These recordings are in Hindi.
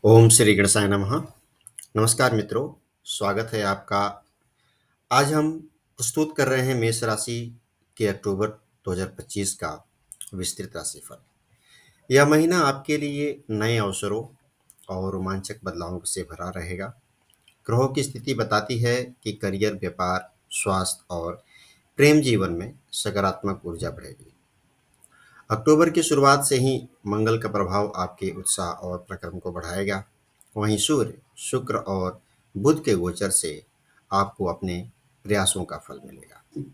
ओम श्री गणेशाय नमः। नमस्कार मित्रों, स्वागत है आपका। आज हम प्रस्तुत कर रहे हैं मेष राशि के अक्टूबर 2025 का विस्तृत राशिफल। यह महीना आपके लिए नए अवसरों और रोमांचक बदलावों से भरा रहेगा। ग्रहों की स्थिति बताती है कि करियर, व्यापार, स्वास्थ्य और प्रेम जीवन में सकारात्मक ऊर्जा बढ़ेगी। अक्टूबर की शुरुआत से ही मंगल का प्रभाव आपके उत्साह और प्रक्रम को बढ़ाएगा। वहीं सूर्य, शुक्र और बुध के गोचर से आपको अपने प्रयासों का फल मिलेगा।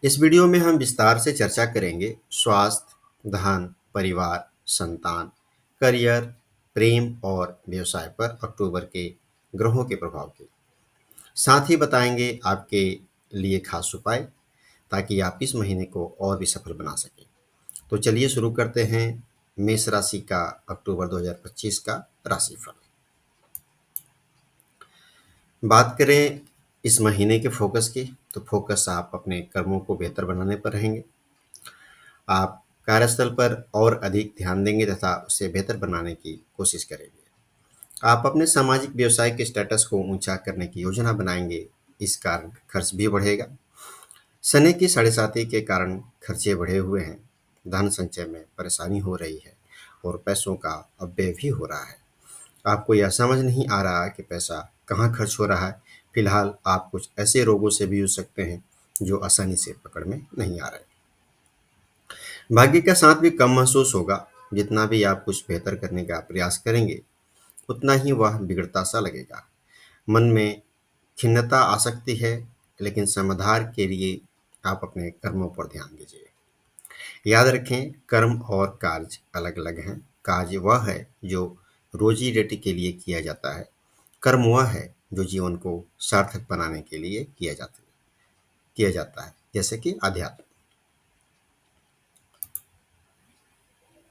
इस वीडियो में हम विस्तार से चर्चा करेंगे स्वास्थ्य, धन, परिवार, संतान, करियर, प्रेम और व्यवसाय पर अक्टूबर के ग्रहों के प्रभाव के। साथ ही बताएंगे आपके लिए खास उपाय ताकि आप इस महीने को और भी सफल बना सकें। तो चलिए शुरू करते हैं मेष राशि का अक्टूबर 2025 का राशिफल। बात करें इस महीने के फोकस की, तो फोकस आप अपने कर्मों को बेहतर बनाने पर रहेंगे। आप कार्यस्थल पर और अधिक ध्यान देंगे तथा उसे बेहतर बनाने की कोशिश करेंगे। आप अपने सामाजिक व्यवसाय के स्टेटस को ऊंचा करने की योजना बनाएंगे। इस कारण खर्च भी बढ़ेगा। शनि की साढ़े साती के कारण खर्चे बढ़े हुए हैं। धन संचय में परेशानी हो रही है और पैसों का अपव्यय भी हो रहा है। आपको यह समझ नहीं आ रहा कि पैसा कहाँ खर्च हो रहा है। फिलहाल आप कुछ ऐसे रोगों से भी जूझ सकते हैं जो आसानी से पकड़ में नहीं आ रहे। भाग्य का साथ भी कम महसूस होगा। जितना भी आप कुछ बेहतर करने का प्रयास करेंगे उतना ही वह बिगड़ता सा लगेगा। मन में खिन्नता आ सकती है, लेकिन समाधान के लिए आप अपने कर्मों पर ध्यान दीजिए। याद रखें, कर्म और कार्य अलग अलग हैं। कार्य वह है जो रोजी रोटी के लिए किया जाता है। कर्म वह है जो जीवन को सार्थक बनाने के लिए किया जाता है, जैसे कि अध्यात्म।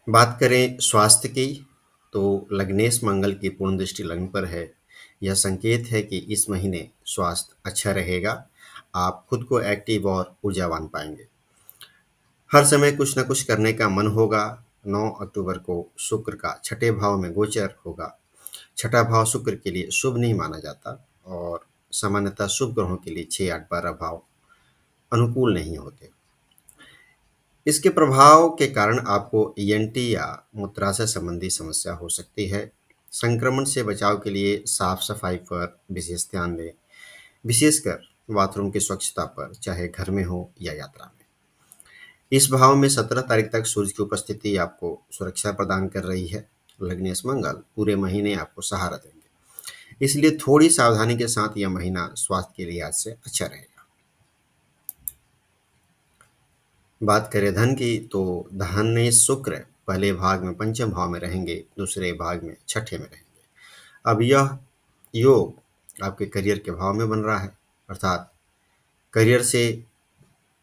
बात करें स्वास्थ्य की, तो लग्नेश मंगल की पूर्ण दृष्टि लग्न पर है। यह संकेत है कि इस महीने स्वास्थ्य अच्छा रहेगा। आप खुद को एक्टिव और ऊर्जावान पाएंगे। हर समय कुछ न कुछ करने का मन होगा। 9 अक्टूबर को शुक्र का छठे भाव में गोचर होगा। छठा भाव शुक्र के लिए शुभ नहीं माना जाता और सामान्यतः शुभ ग्रहों के लिए 6, 8, 12 भाव अनुकूल नहीं होते। इसके प्रभाव के कारण आपको ईएनटी या मूत्राशय संबंधी समस्या हो सकती है। संक्रमण से बचाव के लिए साफ सफाई पर विशेष ध्यान दें, विशेषकर बाथरूम की स्वच्छता पर, चाहे घर में हो या यात्रा में। इस भाव में 17 तारीख तक सूर्य की उपस्थिति आपको सुरक्षा प्रदान कर रही है। लग्नेश मंगल पूरे महीने आपको सहारा देंगे, इसलिए थोड़ी सावधानी के साथ यह महीना स्वास्थ्य के लिहाज से अच्छा रहेगा। बात करें धन की, तो धन में शुक्र पहले भाग में पंचम भाव में रहेंगे, दूसरे भाग में छठे में रहेंगे। अब यह योग आपके करियर के भाव में बन रहा है, अर्थात करियर से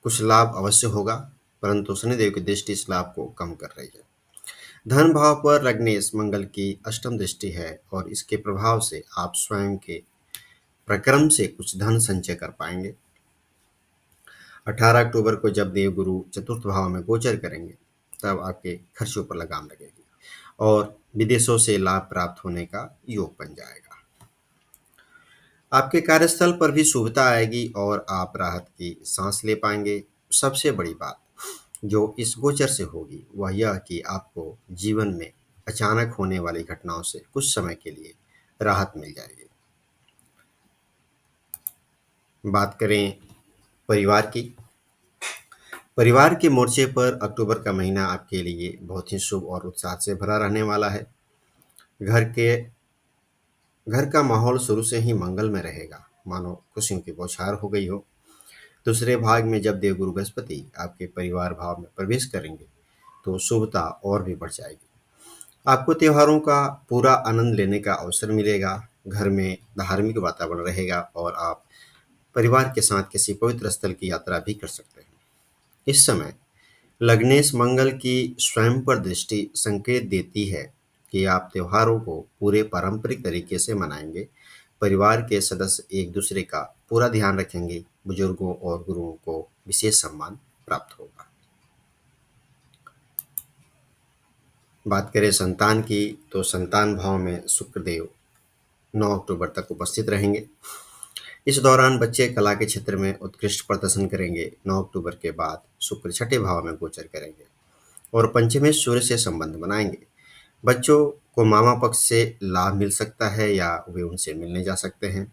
कुछ लाभ अवश्य होगा, परंतु शनिदेव की दृष्टि इस लाभ को कम कर रही है। धन भाव पर लग्नेश मंगल की अष्टम दृष्टि है और इसके प्रभाव से आप स्वयं के प्रक्रम से कुछ धन संचय कर पाएंगे। 18 अक्टूबर को जब देवगुरु चतुर्थ भाव में गोचर करेंगे, तब आपके खर्चों पर लगाम लगेगी और विदेशों से लाभ प्राप्त होने का योग बन जाएगा। आपके कार्यस्थल पर भी शुभता आएगी और आप राहत की सांस ले पाएंगे। सबसे बड़ी बात जो इस गोचर से होगी वह यह कि आपको जीवन में अचानक होने वाली घटनाओं से कुछ समय के लिए राहत मिल जाएगी। बात करें परिवार की, परिवार के मोर्चे पर अक्टूबर का महीना आपके लिए बहुत ही शुभ और उत्साह से भरा रहने वाला है। घर के घर का माहौल शुरू से ही मंगल में रहेगा, मानो खुशियों की बौछार हो गई हो। दूसरे भाग में जब देवगुरु बृहस्पति आपके परिवार भाव में प्रवेश करेंगे, तो शुभता और भी बढ़ जाएगी। आपको त्योहारों का पूरा आनंद लेने का अवसर मिलेगा। घर में धार्मिक वातावरण रहेगा और आप परिवार के साथ किसी पवित्र स्थल की यात्रा भी कर सकते हैं। इस समय लग्नेश मंगल की स्वयं पर दृष्टि संकेत देती है कि आप त्योहारों को पूरे पारंपरिक तरीके से मनाएंगे। परिवार के सदस्य एक दूसरे का पूरा ध्यान रखेंगे। बुजुर्गों और गुरुओं को विशेष सम्मान प्राप्त होगा। बात करें संतान की, तो संतान भाव में शुक्रदेव 9 अक्टूबर तक उपस्थित रहेंगे। इस दौरान बच्चे कला के क्षेत्र में उत्कृष्ट प्रदर्शन करेंगे। 9 अक्टूबर के बाद शुक्र छठे भाव में गोचर करेंगे और पंचमें सूर्य से संबंध बनाएंगे। बच्चों को मामा पक्ष से लाभ मिल सकता है या वे उनसे मिलने जा सकते हैं।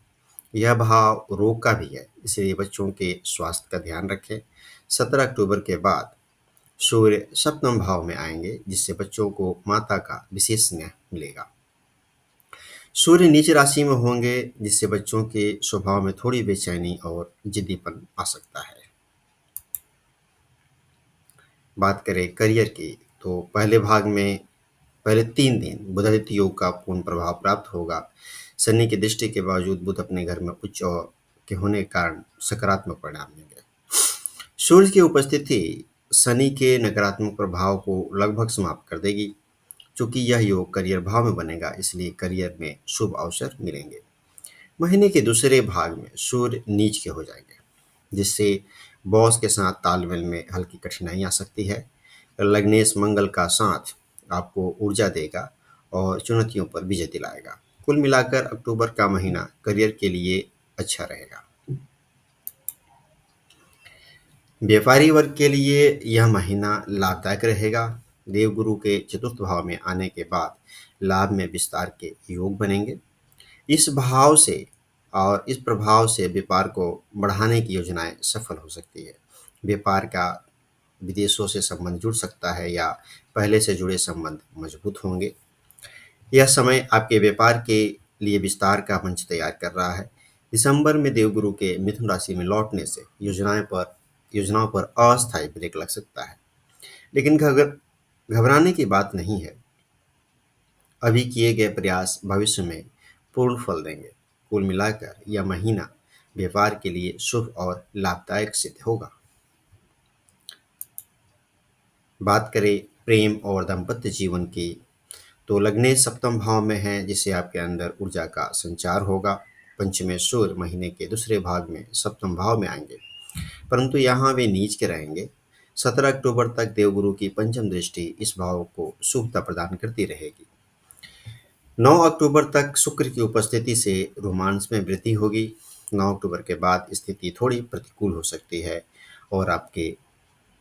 यह भाव रोग का भी है, इसलिए बच्चों के स्वास्थ्य का ध्यान रखें। 17 अक्टूबर के बाद सूर्य सप्तम भाव में आएंगे, जिससे बच्चों को माता का विशेष स्नेह मिलेगा। सूर्य नीच राशि में होंगे, जिससे बच्चों के स्वभाव में थोड़ी बेचैनी और जिद्दीपन आ सकता है। बात करें करियर की, तो पहले भाग में पहले 3 दिन बुधादित्य योग का पूर्ण प्रभाव प्राप्त होगा। शनि की दृष्टि के बावजूद बुध अपने घर में उच्च के होने के कारण सकारात्मक परिणाम देंगे। सूर्य की उपस्थिति शनि के नकारात्मक प्रभाव को लगभग समाप्त कर देगी। चूंकि यह योग करियर भाव में बनेगा, इसलिए करियर में शुभ अवसर मिलेंगे। महीने के दूसरे भाग में सूर्य नीच के हो जाएंगे, जिससे बॉस के साथ तालमेल में हल्की कठिनाई आ सकती है। लग्नेश मंगल का साथ आपको ऊर्जा देगा और चुनौतियों पर विजय दिलाएगा। कुल मिलाकर अक्टूबर का महीना करियर के लिए अच्छा रहेगा। व्यापारी वर्ग के लिए यह महीना लाभदायक रहेगा। देवगुरु के चतुर्थ भाव में आने के बाद लाभ में विस्तार के योग बनेंगे। इस भाव से और इस प्रभाव से व्यापार को बढ़ाने की योजनाएं सफल हो सकती है। व्यापार का विदेशों से संबंध जुड़ सकता है या पहले से जुड़े संबंध मजबूत होंगे। यह समय आपके व्यापार के लिए विस्तार का मंच तैयार कर रहा है। दिसंबर में देवगुरु के मिथुन राशि में लौटने से योजनाओं पर अस्थायी ब्रेक लग सकता है, लेकिन घबराने की बात नहीं है। अभी किए गए प्रयास भविष्य में पूर्ण फल देंगे। कुल मिलाकर यह महीना व्यापार के लिए शुभ और लाभदायक सिद्ध होगा। बात करें प्रेम और दाम्पत्य जीवन की, तो लग्नेश सप्तम भाव में है, जिससे आपके अंदर ऊर्जा का संचार होगा। पंचमें सूर्य महीने के दूसरे भाग में सप्तम भाव में आएंगे, परंतु यहाँ वे नीच के रहेंगे। 17 अक्टूबर तक देवगुरु की पंचम दृष्टि इस भाव को शुभता प्रदान करती रहेगी। 9 अक्टूबर तक शुक्र की उपस्थिति से रोमांस में वृद्धि होगी। 9 अक्टूबर के बाद स्थिति थोड़ी प्रतिकूल हो सकती है और आपके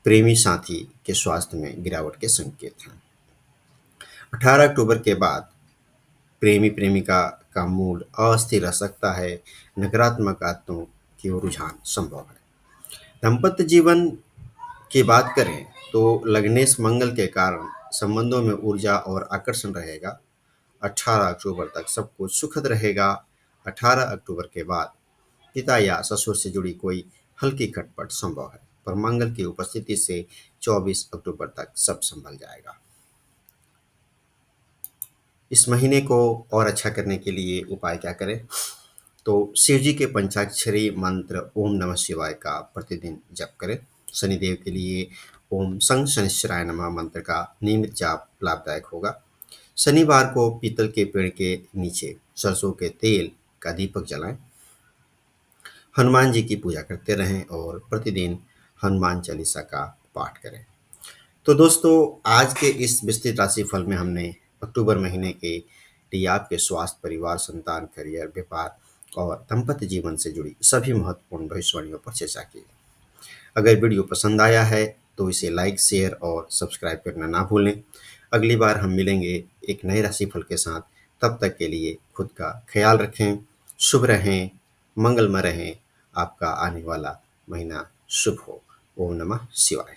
प्रेमी साथी के स्वास्थ्य में गिरावट के संकेत हैं। 18 अक्टूबर के बाद प्रेमी प्रेमिका का मूड अस्थिर रह सकता है। नकारात्मक आदतों की ओर रुझान संभव है। दाम्पत्य जीवन की बात करें, तो लग्नेश मंगल के कारण संबंधों में ऊर्जा और आकर्षण रहेगा। 18 अक्टूबर तक सब कुछ सुखद रहेगा। 18 अक्टूबर के बाद पिता या ससुर से जुड़ी कोई हल्की खटपट संभव है, पर मंगल की उपस्थिति से 24 अक्टूबर तक सब संभल जाएगा। इस महीने को और अच्छा करने के लिए उपाय क्या करें? तो शिव जी के पंचाक्षरी मंत्र ओम नमः शिवाय का प्रतिदिन जप करें। शनिदेव के लिए ओम सं शनिश्चराय नमः मंत्र का नियमित जाप लाभदायक होगा। शनिवार को पीतल के पेड़ के नीचे सरसों के तेल का दीपक जलाएं। हनुमान जी की पूजा करते रहें और प्रतिदिन हनुमान चालीसा का पाठ करें। तो दोस्तों, आज के इस विस्तृत राशिफल में हमने अक्टूबर महीने के लिए आपके स्वास्थ्य, परिवार, संतान, करियर, व्यापार और दाम्पत्य जीवन से जुड़ी सभी महत्वपूर्ण भविष्यवाणियों पर चर्चा की। अगर वीडियो पसंद आया है तो इसे लाइक, शेयर और सब्सक्राइब करना ना भूलें। अगली बार हम मिलेंगे एक नए राशिफल के साथ। तब तक के लिए खुद का ख्याल रखें, शुभ रहें, मंगलमय रहें। आपका आने वाला महीना शुभ हो। ओम नमः शिवाय।